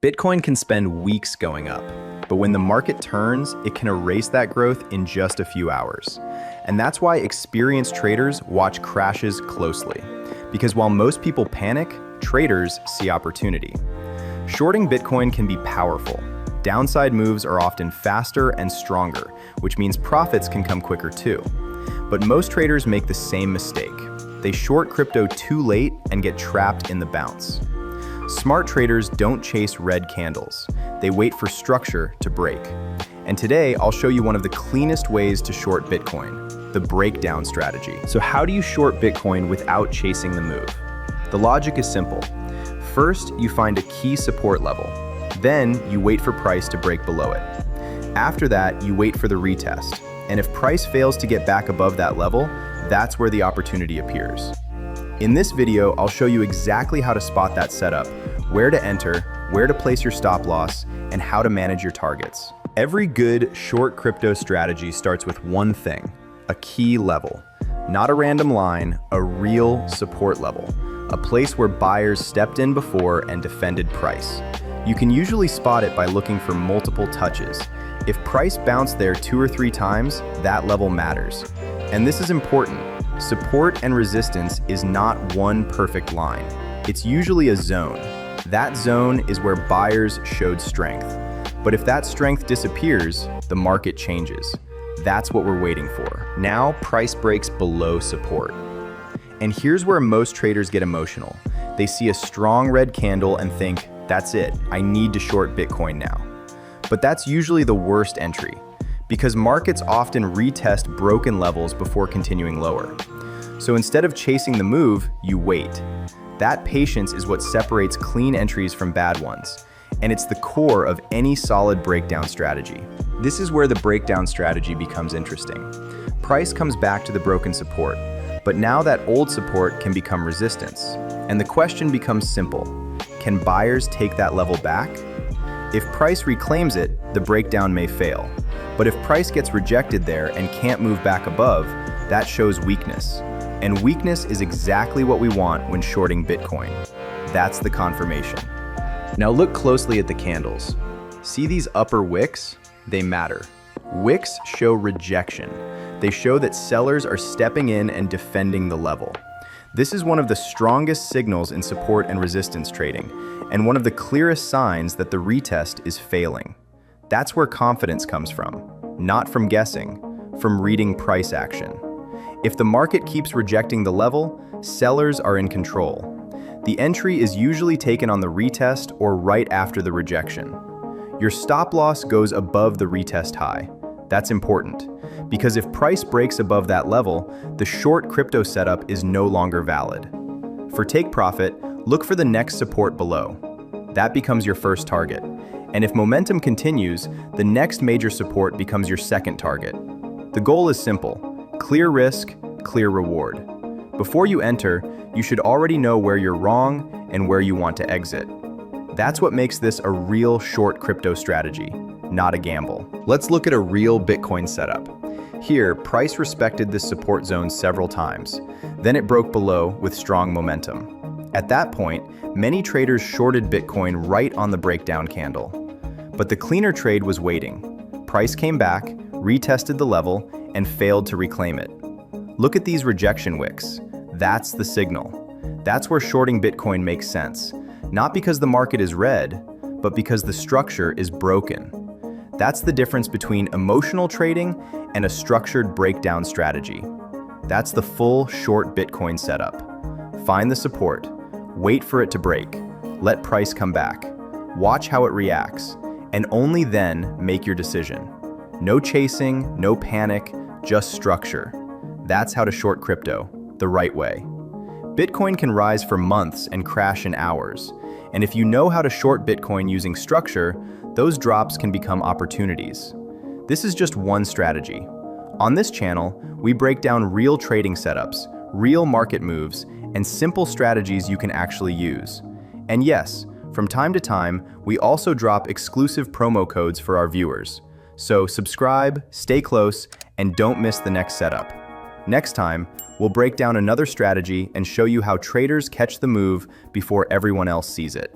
Bitcoin can spend weeks going up, but when the market turns, it can erase that growth in just a few hours. And that's why experienced traders watch crashes closely. Because while most people panic, traders see opportunity. Shorting Bitcoin can be powerful. Downside moves are often faster and stronger, which means profits can come quicker too. But most traders make the same mistake. They short crypto too late and get trapped in the bounce. Smart traders don't chase red candles. They wait for structure to break. And today, I'll show you one of the cleanest ways to short Bitcoin, the breakdown strategy. So how do you short Bitcoin without chasing the move? The logic is simple. First, you find a key support level. Then, you wait for price to break below it. After that, you wait for the retest. And if price fails to get back above that level, that's where the opportunity appears. In this video, I'll show you exactly how to spot that setup, where to enter, where to place your stop loss, and how to manage your targets. Every good short crypto strategy starts with one thing, a key level. Not a random line, a real support level. A place where buyers stepped in before and defended price. You can usually spot it by looking for multiple touches. If price bounced there 2 or 3 times, that level matters. And this is important. Support and resistance is not one perfect line. It's usually a zone. That zone is where buyers showed strength. But if that strength disappears, the market changes. That's what we're waiting for. Now, price breaks below support. And here's where most traders get emotional. They see a strong red candle and think, that's it, I need to short Bitcoin now. But that's usually the worst entry, because markets often retest broken levels before continuing lower. So instead of chasing the move, you wait. That patience is what separates clean entries from bad ones, and it's the core of any solid breakdown strategy. This is where the breakdown strategy becomes interesting. Price comes back to the broken support, but now that old support can become resistance. And the question becomes simple. Can buyers take that level back? If price reclaims it, the breakdown may fail. But if price gets rejected there and can't move back above, that shows weakness. And weakness is exactly what we want when shorting Bitcoin. That's the confirmation. Now look closely at the candles. See these upper wicks? They matter. Wicks show rejection. They show that sellers are stepping in and defending the level. This is one of the strongest signals in support and resistance trading, and one of the clearest signs that the retest is failing. That's where confidence comes from, not from guessing, from reading price action. If the market keeps rejecting the level, sellers are in control. The entry is usually taken on the retest or right after the rejection. Your stop loss goes above the retest high. That's important, because if price breaks above that level, the short crypto setup is no longer valid. For take profit, look for the next support below. That becomes your first target. And if momentum continues, the next major support becomes your second target. The goal is simple: clear risk, clear reward. Before you enter, you should already know where you're wrong and where you want to exit. That's what makes this a real short crypto strategy, not a gamble. Let's look at a real Bitcoin setup. Here, price respected this support zone several times. Then it broke below with strong momentum. At that point, many traders shorted Bitcoin right on the breakdown candle. But the cleaner trade was waiting. Price came back, retested the level, and failed to reclaim it. Look at these rejection wicks. That's the signal. That's where shorting Bitcoin makes sense. Not because the market is red, but because the structure is broken. That's the difference between emotional trading and a structured breakdown strategy. That's the full short Bitcoin setup. Find the support, wait for it to break, let price come back, watch how it reacts, and only then make your decision. No chasing, no panic, just structure. That's how to short crypto, the right way. Bitcoin can rise for months and crash in hours. And if you know how to short Bitcoin using structure, those drops can become opportunities. This is just one strategy. On this channel, we break down real trading setups, real market moves, and simple strategies you can actually use. And yes, from time to time, we also drop exclusive promo codes for our viewers. So subscribe, stay close, and don't miss the next setup. Next time, we'll break down another strategy and show you how traders catch the move before everyone else sees it.